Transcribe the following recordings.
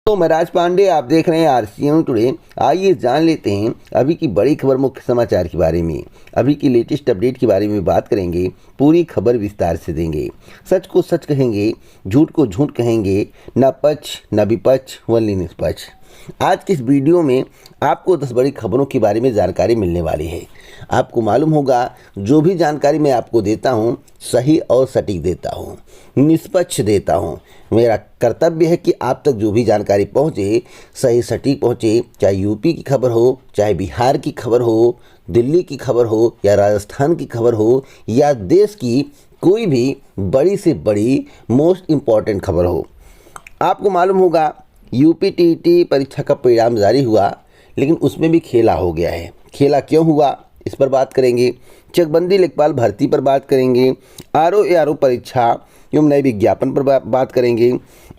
तो मैं राज पांडे, आप देख रहे हैं आरसीएम टुडे। आइए जान लेते हैं अभी की बड़ी खबर, मुख्य समाचार के बारे में। अभी की लेटेस्ट अपडेट के बारे में बात करेंगे, पूरी खबर विस्तार से देंगे। सच को सच कहेंगे, झूठ को झूठ कहेंगे, न पक्ष न विपक्ष, वनली निष्पक्ष। आज की इस वीडियो में आपको 10 बड़ी खबरों के बारे में जानकारी मिलने वाली है। आपको मालूम होगा, जो भी जानकारी मैं आपको देता हूँ सही और सटीक देता हूँ, निष्पक्ष देता हूँ। मेरा कर्तव्य है कि आप तक जो भी जानकारी पहुँचे सही सटीक पहुँचे। चाहे यूपी की खबर हो, चाहे बिहार की खबर हो, दिल्ली की खबर हो, या राजस्थान की खबर हो, या देश की कोई भी बड़ी से बड़ी मोस्ट इम्पॉर्टेंट खबर हो। आपको मालूम होगा, यूपी टीईटी परीक्षा का परिणाम जारी हुआ, लेकिन उसमें भी खेला हो गया है। खेला क्यों हुआ, इस पर बात करेंगे। चकबंदी लेखपाल भर्ती पर बात करेंगे। आरओ परीक्षा एवं नए विज्ञापन पर बात करेंगे।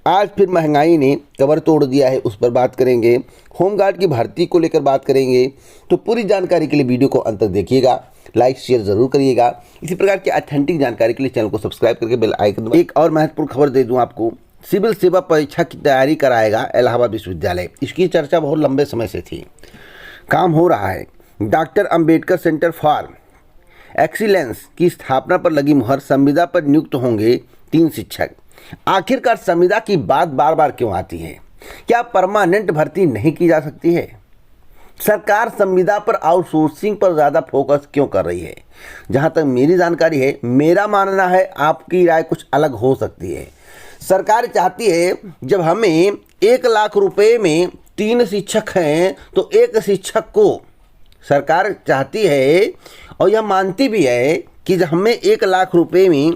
आज फिर महंगाई ने कमर तोड़ दिया है, उस पर बात करेंगे। होमगार्ड की भर्ती को लेकर बात करेंगे। तो पूरी जानकारी के लिए वीडियो को अंत तक देखिएगा, लाइक शेयर जरूर करिएगा। इसी प्रकार की ऑथेंटिक जानकारी के लिए चैनल को सब्सक्राइब करके बेल आइकन दबाएं। एक और महत्वपूर्ण खबर दे दूं आपको, सिविल सेवा परीक्षा की तैयारी कराएगा इलाहाबाद विश्वविद्यालय। इसकी चर्चा बहुत लंबे समय से थी, काम हो रहा है। Doctor Ambedkar centre for excellence की स्थापना पर लगी मुहर। संविदा पर नियुक्त होंगे 3 शिक्षक। आखिरकार संविदा की बात बार बार क्यों आती है? क्या परमानेंट भर्ती नहीं की जा सकती है? सरकार संविदा पर आउटसोर्सिंग पर ज़्यादा फोकस क्यों कर रही है? जहाँ तक मेरी जानकारी है, मेरा मानना है, आपकी राय कुछ अलग हो सकती है। सरकार चाहती है, जब हमें 1 लाख रुपए में 3 शिक्षक हैं, तो एक शिक्षक को सरकार चाहती है और यह मानती भी है कि जब हमें 1 लाख रुपए में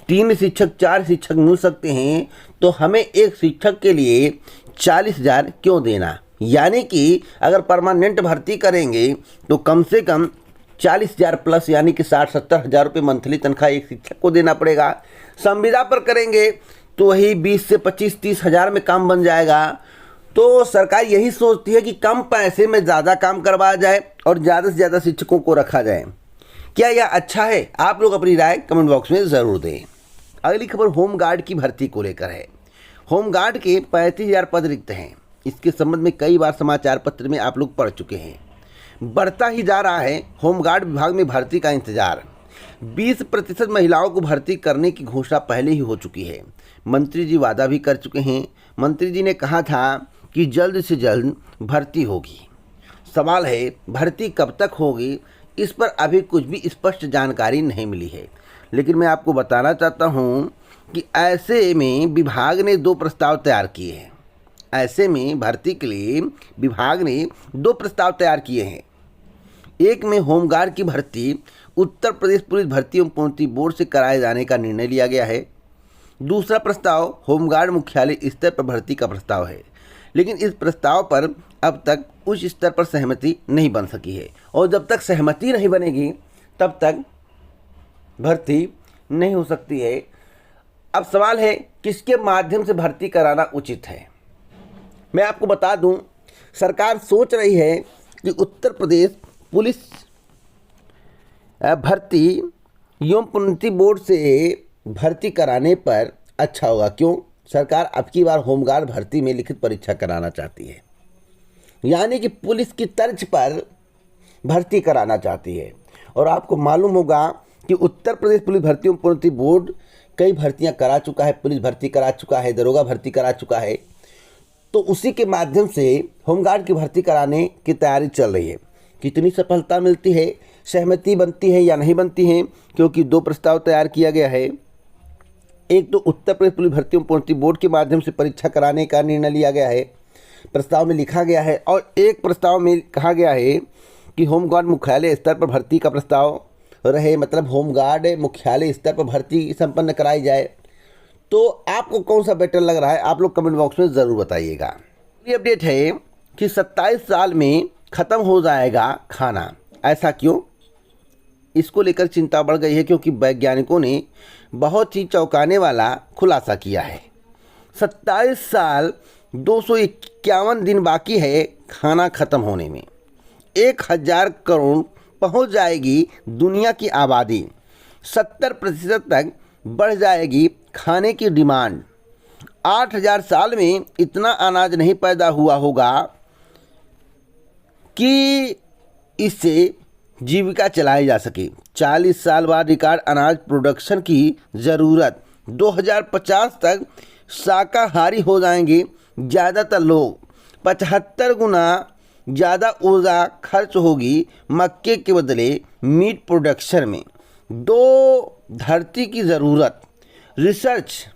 3 शिक्षक 4 शिक्षक मिल सकते हैं, तो हमें एक शिक्षक के लिए 40,000 क्यों देना। यानी कि अगर परमानेंट भर्ती करेंगे तो कम से कम 40,000 प्लस, यानी कि 60-70 हज़ार रुपये मंथली तनख्वाह एक शिक्षक को देना पड़ेगा। संविदा पर करेंगे तो वही 20 से 25-30 हज़ार में काम बन जाएगा। तो सरकार यही सोचती है कि कम पैसे में ज़्यादा काम करवाया जाए और ज़्यादा से ज़्यादा शिक्षकों को रखा जाए। क्या यह अच्छा है? आप लोग अपनी राय कमेंट बॉक्स में ज़रूर दें। अगली खबर होमगार्ड की भर्ती को लेकर है। होमगार्ड के 35,000 पद रिक्त हैं। इसके संबंध में कई बार समाचार पत्र में आप लोग पढ़ चुके हैं। बढ़ता ही जा रहा है होमगार्ड विभाग में भर्ती का इंतजार। 20% महिलाओं को भर्ती करने की घोषणा पहले ही हो चुकी है। मंत्री जी वादा भी कर चुके हैं। मंत्री जी ने कहा था कि जल्द से जल्द भर्ती होगी। सवाल है, भर्ती कब तक होगी? इस पर अभी कुछ भी स्पष्ट जानकारी नहीं मिली है। लेकिन मैं आपको बताना चाहता हूं कि ऐसे में विभाग ने 2 प्रस्ताव तैयार किए हैं। ऐसे में भर्ती के लिए विभाग ने 2 प्रस्ताव तैयार किए हैं। एक में होमगार्ड की भर्ती उत्तर प्रदेश पुलिस भर्ती एवं प्रोन्नति बोर्ड से कराए जाने का निर्णय लिया गया है। दूसरा प्रस्ताव होमगार्ड मुख्यालय स्तर पर भर्ती का प्रस्ताव है। लेकिन इस प्रस्ताव पर अब तक उच्च स्तर पर सहमति नहीं बन सकी है, और जब तक सहमति नहीं बनेगी तब तक भर्ती नहीं हो सकती है। अब सवाल है, किसके माध्यम से भर्ती कराना उचित है? मैं आपको बता दूं, सरकार सोच रही है कि उत्तर प्रदेश पुलिस भर्ती एवं प्रोन्नति बोर्ड से भर्ती कराने पर अच्छा होगा। क्यों? सरकार अब की बार होमगार्ड भर्ती में लिखित परीक्षा कराना चाहती है, यानी कि पुलिस की तर्ज पर भर्ती कराना चाहती है। और आपको मालूम होगा कि उत्तर प्रदेश पुलिस भर्ती एवं प्रोन्नति बोर्ड कई भर्तियां करा चुका है। पुलिस भर्ती करा चुका है, दरोगा भर्ती करा चुका है। तो उसी के माध्यम से होमगार्ड की भर्ती कराने की तैयारी चल रही है। कितनी सफलता मिलती है, सहमति बनती है या नहीं बनती है, क्योंकि 2 प्रस्ताव तैयार किया गया है। एक तो उत्तर प्रदेश पुलिस भर्ती एवं प्रोन्नति बोर्ड के माध्यम से परीक्षा कराने का निर्णय लिया गया है, प्रस्ताव में लिखा गया है। और एक प्रस्ताव में कहा गया है कि होमगार्ड मुख्यालय स्तर पर भर्ती का प्रस्ताव रहे, मतलब होमगार्ड मुख्यालय स्तर पर भर्ती संपन्न कराई जाए। तो आपको कौन सा बेटर लग रहा है? आप लोग कमेंट बॉक्स में ज़रूर बताइएगा। ये अपडेट है कि 27 साल में ख़त्म हो जाएगा खाना। ऐसा क्यों? इसको लेकर चिंता बढ़ गई है, क्योंकि वैज्ञानिकों ने बहुत ही चौंकाने वाला खुलासा किया है। 27 साल 251 दिन बाकी है खाना ख़त्म होने में। 1,000 करोड़ पहुंच जाएगी दुनिया की आबादी। 70% तक बढ़ जाएगी खाने की डिमांड। 8,000 साल में इतना अनाज नहीं पैदा हुआ होगा कि इससे जीविका चलाई जा सके। 40 साल बाद रिकॉर्ड अनाज प्रोडक्शन की ज़रूरत। 2050 तक शाकाहारी हो जाएंगे ज़्यादातर लोग। 75 गुना ज़्यादा ऊर्जा खर्च होगी मक्के के बदले मीट प्रोडक्शन में। 2 धरती की ज़रूरत। रिसर्च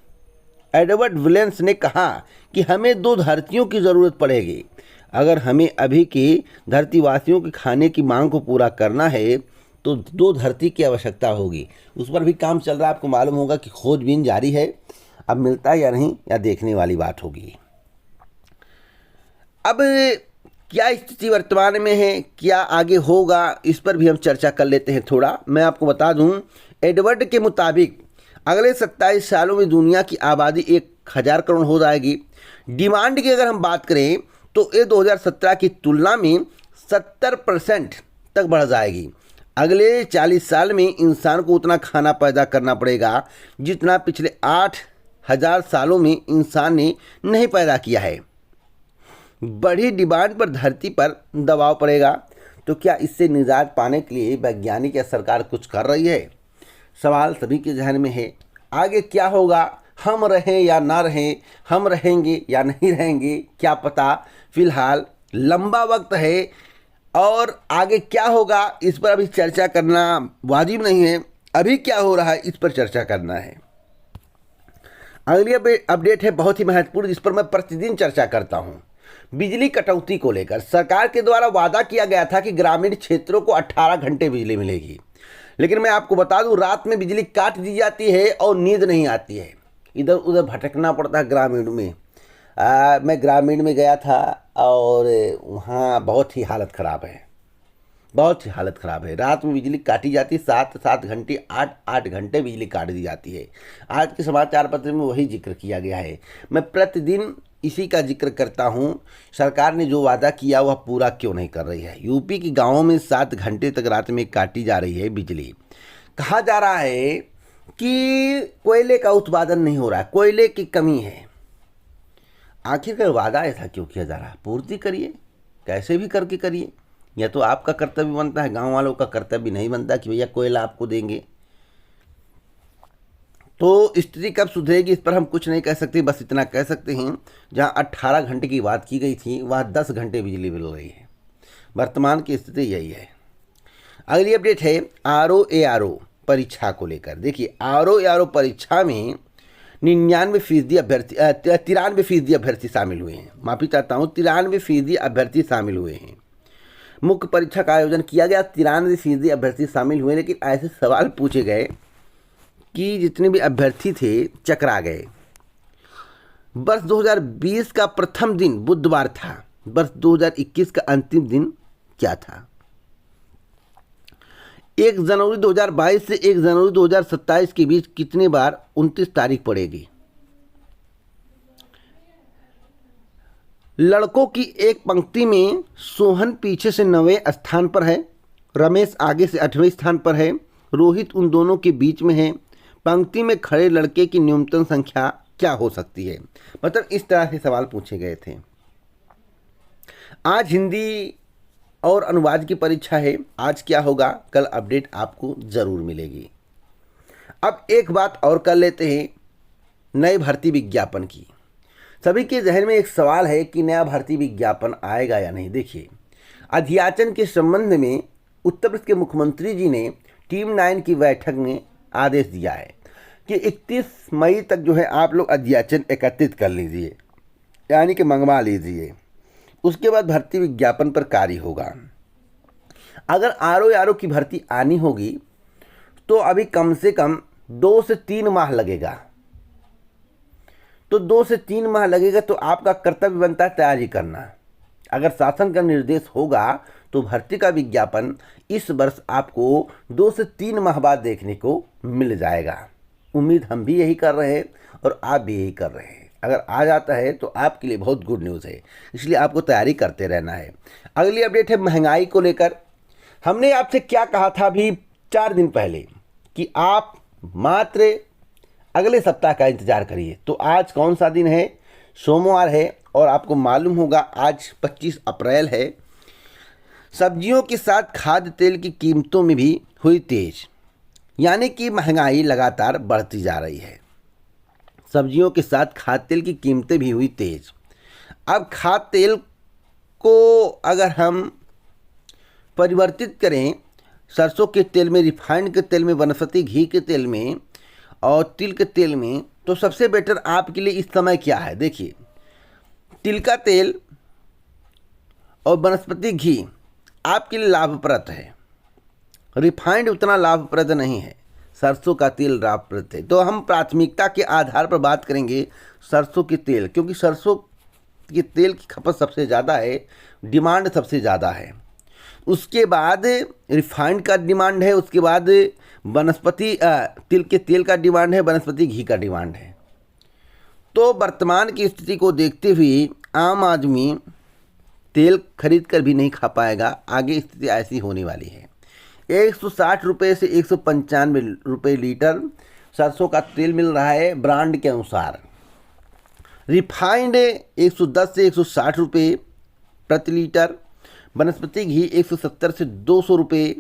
एडवर्ड विलियम्स ने कहा कि हमें 2 धरतियों की ज़रूरत पड़ेगी। अगर हमें अभी के धरतीवासियों के खाने की मांग को पूरा करना है तो 2 धरती की आवश्यकता होगी। उस पर भी काम चल रहा है, आपको मालूम होगा कि खोजबीन जारी है। अब मिलता है या नहीं, या देखने वाली बात होगी। अब क्या स्थिति वर्तमान में है, क्या आगे होगा, इस पर भी हम चर्चा कर लेते हैं थोड़ा। मैं आपको बता दूं, एडवर्ड के मुताबिक अगले 27 सालों में दुनिया की आबादी 1,000 करोड़ हो जाएगी। डिमांड की अगर हम बात करें तो ये 2017 की तुलना में 70% तक बढ़ जाएगी। अगले 40 साल में इंसान को उतना खाना पैदा करना पड़ेगा जितना पिछले 8,000 सालों में इंसान ने नहीं पैदा किया है। बढ़ी डिमांड पर धरती पर दबाव पड़ेगा। तो क्या इससे निजात पाने के लिए वैज्ञानिक या सरकार कुछ कर रही है? सवाल सभी के जहन में है। आगे क्या होगा, हम रहें या ना रहें, हम रहेंगे या नहीं रहेंगे, क्या पता। फिलहाल लंबा वक्त है और आगे क्या होगा इस पर अभी चर्चा करना वाजिब नहीं है। अभी क्या हो रहा है इस पर चर्चा करना है। अगली अपडेट है बहुत ही महत्वपूर्ण, जिस पर मैं प्रतिदिन चर्चा करता हूं। बिजली कटौती को लेकर सरकार के द्वारा वादा किया गया था कि ग्रामीण क्षेत्रों को 18 घंटे बिजली मिलेगी, लेकिन मैं आपको बता दूं रात में बिजली काट दी जाती है और नींद नहीं आती है। इधर उधर भटकना पड़ता है ग्रामीण में। मैं ग्रामीण में गया था और वहाँ बहुत ही हालत ख़राब है, बहुत ही हालत ख़राब है। रात में बिजली काटी जाती है, 7-7 घंटे, 8-8 घंटे बिजली काट दी जाती है। आज के समाचार पत्र में वही जिक्र किया गया है। मैं प्रतिदिन इसी का जिक्र करता हूँ। सरकार ने जो वादा किया वह पूरा क्यों नहीं कर रही है। यूपी के गाँवों में 7 घंटे तक रात में काटी जा रही है बिजली। कहा जा रहा है कि कोयले का उत्पादन नहीं हो रहा है, कोयले की कमी है। आखिरकार वादा ऐसा क्यों किया जा रहा है? पूर्ति करिए, कैसे भी करके करिए। या तो आपका कर्तव्य बनता है, गांव वालों का कर्तव्य नहीं बनता कि भैया कोयला आपको देंगे। तो स्थिति कब सुधरेगी इस पर हम कुछ नहीं कह सकते। बस इतना कह सकते हैं, जहां 18 घंटे की बात की गई थी वहाँ 10 घंटे बिजली मिल रही है। वर्तमान की स्थिति यही है। अगली अपडेट है RO ARO परीक्षा को लेकर। देखिए RO ARO परीक्षा में 93% अभ्यर्थी 93% अभ्यर्थी शामिल हुए हैं। माफ़ी चाहता हूँ, 93% अभ्यर्थी शामिल हुए हैं। मुख्य परीक्षा का आयोजन किया गया, 93% अभ्यर्थी शामिल हुए, लेकिन ऐसे सवाल पूछे गए कि जितने भी अभ्यर्थी थे चकरा गए। वर्ष 2020 का प्रथम दिन बुधवार था। वर्ष 2021 का अंतिम दिन क्या था? 1 जनवरी 2022 से 1 जनवरी 2027 के बीच कितने बार 29 तारीख पड़ेगी? लड़कों की एक पंक्ति में सोहन पीछे से 9वें स्थान पर है, रमेश आगे से 8वें स्थान पर है, रोहित उन दोनों के बीच में है। पंक्ति में खड़े लड़के की न्यूनतम संख्या क्या हो सकती है? मतलब इस तरह से सवाल पूछे गए थे। आज हिंदी और अनुवाद की परीक्षा है। आज क्या होगा, कल अपडेट आपको ज़रूर मिलेगी। अब एक बात और कर लेते हैं नए भर्ती विज्ञापन की। सभी के जहन में एक सवाल है कि नया भर्ती विज्ञापन आएगा या नहीं। देखिए, अध्याचन के संबंध में उत्तर प्रदेश के मुख्यमंत्री जी ने टीम 9 की बैठक में आदेश दिया है कि 31 मई तक जो है आप लोग अध्याचन एकत्रित कर लीजिए, यानी कि मंगवा लीजिए। उसके बाद भर्ती विज्ञापन पर कार्य होगा। अगर RO की भर्ती आनी होगी तो अभी कम से कम 2 से 3 माह लगेगा। तो 2 से 3 माह लगेगा, तो आपका कर्तव्य बनता है तैयारी करना। अगर शासन का निर्देश होगा तो भर्ती का विज्ञापन इस वर्ष आपको 2 से 3 माह बाद देखने को मिल जाएगा। उम्मीद हम भी यही कर रहे हैं और आप भी यही कर रहे हैं। अगर आ जाता है तो आपके लिए बहुत गुड न्यूज़ है, इसलिए आपको तैयारी करते रहना है। अगली अपडेट है महंगाई को लेकर। हमने आपसे क्या कहा था अभी 4 दिन पहले कि आप मात्र अगले सप्ताह का इंतजार करिए। तो आज कौन सा दिन है? सोमवार है और आपको मालूम होगा आज 25 अप्रैल है। सब्जियों के साथ खाद्य तेल की कीमतों में भी हुई तेज, यानी कि महंगाई लगातार बढ़ती जा रही है। सब्जियों के साथ खाद्य तेल की कीमतें भी हुई तेज। अब खाद्य तेल को अगर हम परिवर्तित करें सरसों के तेल में, रिफाइंड के तेल में, वनस्पति घी के तेल में और तिल के तेल में, तो सबसे बेटर आपके लिए इस समय क्या है? देखिए, तिल का तेल और वनस्पति घी आपके लिए लाभप्रद है, रिफाइंड उतना लाभप्रद नहीं है, सरसों का तेल लाभप्रद है। तो हम प्राथमिकता के आधार पर बात करेंगे सरसों के तेल, क्योंकि सरसों के तेल की खपत सबसे ज़्यादा है, डिमांड सबसे ज़्यादा है। उसके बाद रिफाइंड का डिमांड है, उसके बाद वनस्पति तिल के तेल का डिमांड है, वनस्पति घी का डिमांड है। तो वर्तमान की स्थिति को देखते हुए आम आदमी तेल खरीद कर भी नहीं खा पाएगा। आगे स्थिति ऐसी होने वाली है। 160 रुपये से 195 रुपये लीटर सरसों का तेल मिल रहा है ब्रांड के अनुसार। रिफाइंड 110 से 160 रुपये प्रति लीटर, वनस्पति घी 170 से 200 रुपये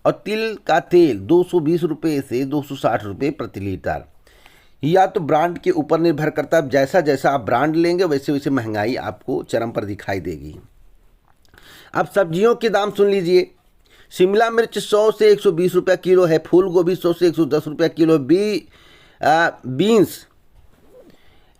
और तिल का तेल 220 रुपये से 260 रुपये प्रति लीटर। या तो ब्रांड के ऊपर निर्भर करता है, जैसा जैसा आप ब्रांड लेंगे वैसे वैसे महंगाई आपको चरम पर दिखाई देगी। अब सब्जियों के दाम सुन लीजिए। शिमला मिर्च 100 से 120 रुपये किलो है, फूल गोभी 100 से 110 रुपये किलो, बीन्स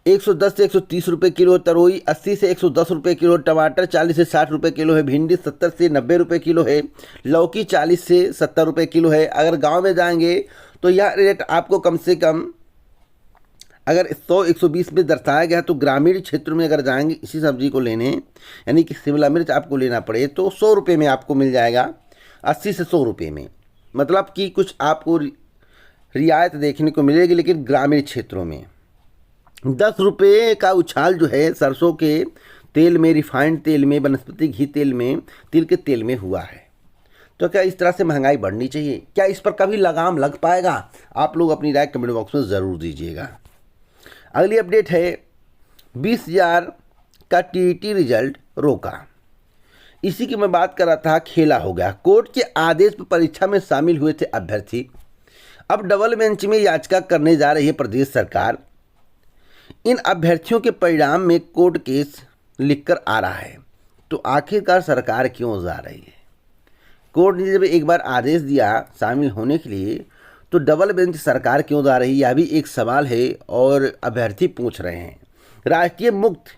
110 से 130 रुपये किलो, तरोई 80 से 110 रुपये किलो, टमाटर 40 से 60 रुपये किलो है, भिंडी 70 से 90 रुपये किलो है, लौकी 40 से 70 रुपये किलो है। अगर गांव में जाएंगे तो यह रेट आपको कम से कम अगर 100-120 में दर्शाया गया, तो ग्रामीण क्षेत्र में अगर जाएंगे इसी सब्जी को लेने, यानी कि शिमला मिर्च आपको लेना पड़े तो 100 रुपये में आपको मिल जाएगा, 80 से 100 रुपये में। मतलब कि कुछ आपको रियायत देखने को मिलेगी। लेकिन ग्रामीण क्षेत्रों में 10 रुपये का उछाल जो है सरसों के तेल में, रिफाइंड तेल में, वनस्पति घी तेल में, तिल के तेल में हुआ है। तो क्या इस तरह से महंगाई बढ़नी चाहिए? क्या इस पर कभी लगाम लग पाएगा? आप लोग अपनी राय कमेंट बॉक्स में ज़रूर दीजिएगा। अगली अपडेट है 20,000 का टीईटी रिजल्ट रोका। इसी की मैं बात कर रहा था, खेला हो गया। कोर्ट के आदेश पर परीक्षा में शामिल हुए थे अभ्यर्थी, अब डबल बेंच में याचिका करने जा रही है प्रदेश सरकार। इन अभ्यर्थियों के परिणाम में कोर्ट केस लिखकर आ रहा है, तो आखिरकार सरकार क्यों जा रही है? कोर्ट ने जब एक बार आदेश दिया शामिल होने के लिए, तो डबल बेंच सरकार क्यों जा रही है, यह भी एक सवाल है और अभ्यर्थी पूछ रहे हैं। राष्ट्रीय मुक्त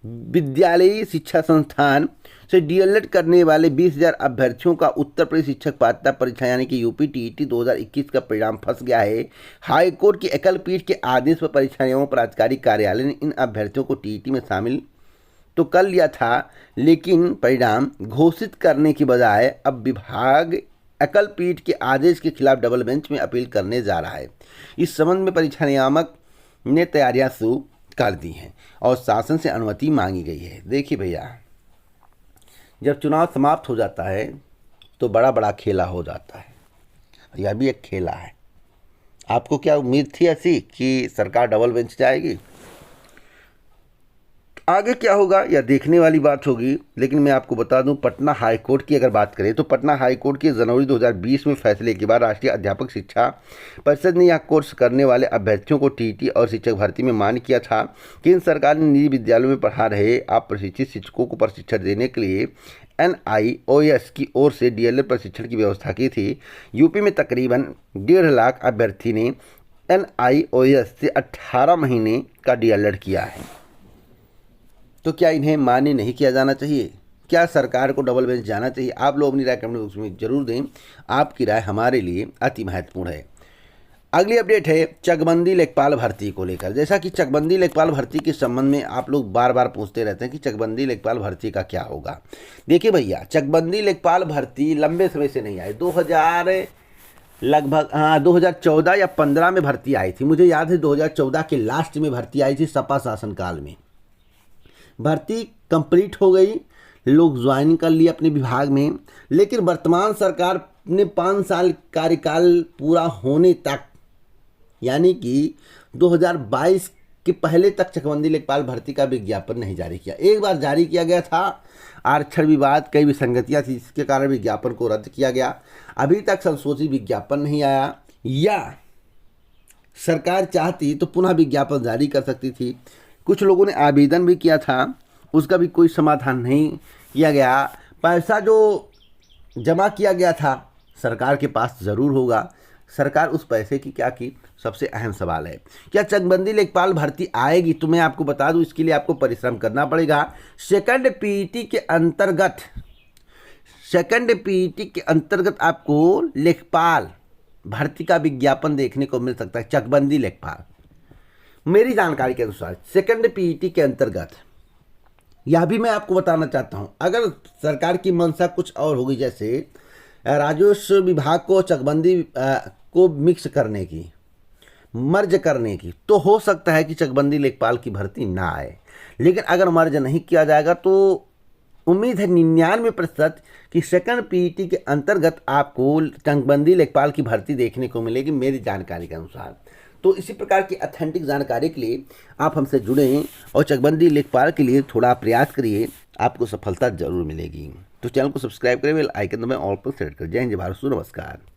विद्यालयी शिक्षा संस्थान से डीएलएड करने वाले 20,000 अभ्यर्थियों का उत्तर प्रदेश शिक्षक पात्रता परीक्षा यानी कि यूपी टीईटी 2021 का परिणाम फंस गया है। हाई कोर्ट की एकल पीठ के आदेश पर परीक्षा एवं प्राधिकारी कार्यालय ने इन अभ्यर्थियों को टीईटी में शामिल तो कर लिया था, लेकिन परिणाम घोषित करने की बजाय अब विभाग एकल पीठ के आदेश के खिलाफ डबल बेंच में अपील करने जा रहा है। इस संबंध में परीक्षा नियामक ने तैयारियां शुरू कर दी हैं और शासन से अनुमति मांगी गई है। देखिए भैया, जब चुनाव समाप्त हो जाता है तो बड़ा बड़ा खेला हो जाता है। यह भी एक खेला है। आपको क्या उम्मीद थी ऐसी कि सरकार डबल बेंच जाएगी? आगे क्या होगा यह देखने वाली बात होगी। लेकिन मैं आपको बता दूं, पटना हाई कोर्ट की अगर बात करें तो पटना हाई कोर्ट के जनवरी 2020 में फैसले के बाद राष्ट्रीय अध्यापक शिक्षा परिषद ने यह कोर्स करने वाले अभ्यर्थियों को टीईटी और शिक्षक भर्ती में मान्य किया था। केंद्र सरकार ने निजी विद्यालयों में पढ़ा रहे अप्रशिक्षित शिक्षकों को प्रशिक्षण देने के लिए NIOS की ओर से डीएलएड प्रशिक्षण की व्यवस्था की थी। यूपी में तकरीबन 1.5 लाख अभ्यर्थी ने NIOS से 18 महीने का डीएलएड किया है। तो क्या इन्हें मान्य नहीं किया जाना चाहिए? क्या सरकार को डबल बेंच जाना चाहिए? आप लोग अपनी राय कमेंट बॉक्स में जरूर दें। आपकी राय हमारे लिए अति महत्वपूर्ण है। अगली अपडेट है चकबंदी लेखपाल भर्ती को लेकर। जैसा कि चकबंदी लेखपाल भर्ती के संबंध में आप लोग बार बार पूछते रहते हैं कि चकबंदी लेखपाल भर्ती का क्या होगा। देखिए भैया, चकबंदी लेखपाल भर्ती लंबे समय से नहीं आई। 2014 या 15 में भर्ती आई थी। मुझे याद है 2014 के लास्ट में भर्ती आई थी सपा शासनकाल में। भर्ती कंप्लीट हो गई, लोग ज्वाइन कर लिए अपने विभाग में। लेकिन वर्तमान सरकार ने 5 साल कार्यकाल पूरा होने तक यानी कि 2022 के पहले तक चकबंदी लेखपाल भर्ती का विज्ञापन नहीं जारी किया। एक बार जारी किया गया था, आरक्षण विवाद, कई विसंगतियां थी, इसके कारण विज्ञापन को रद्द किया गया। अभी तक संशोधित विज्ञापन नहीं आया, या सरकार चाहती तो पुनः विज्ञापन जारी कर सकती थी। कुछ लोगों ने आवेदन भी किया था, उसका भी कोई समाधान नहीं किया गया। पैसा जो जमा किया गया था सरकार के पास ज़रूर होगा, सरकार उस पैसे की क्या की, सबसे अहम सवाल है। क्या चकबंदी लेखपाल भर्ती आएगी? तो मैं आपको बता दूं, इसके लिए आपको परिश्रम करना पड़ेगा। सेकंड पीईटी के अंतर्गत आपको लेखपाल भर्ती का विज्ञापन देखने को मिल सकता है। चकबंदी लेखपाल, मेरी जानकारी के अनुसार सेकंड पीईटी के अंतर्गत, यह भी मैं आपको बताना चाहता हूं, अगर सरकार की मंशा कुछ और होगी, जैसे राजस्व विभाग को चकबंदी को मिक्स करने की, मर्ज करने की, तो हो सकता है कि चकबंदी लेखपाल की भर्ती ना आए। लेकिन अगर मर्ज नहीं किया जाएगा तो उम्मीद है 99% कि सेकंड पीईटी के अंतर्गत आपको चकबंदी लेखपाल की भर्ती देखने को मिलेगी, मेरी जानकारी के अनुसार। तो इसी प्रकार की ऑथेंटिक जानकारी के लिए आप हमसे जुड़ें और चकबंदी लेखपाल के लिए थोड़ा प्रयास करिए, आपको सफलता जरूर मिलेगी। तो चैनल को सब्सक्राइब करें, बेल आइकन दबाएं, ऑल पर सेट करें। जय हिंद, जय भारत, नमस्कार।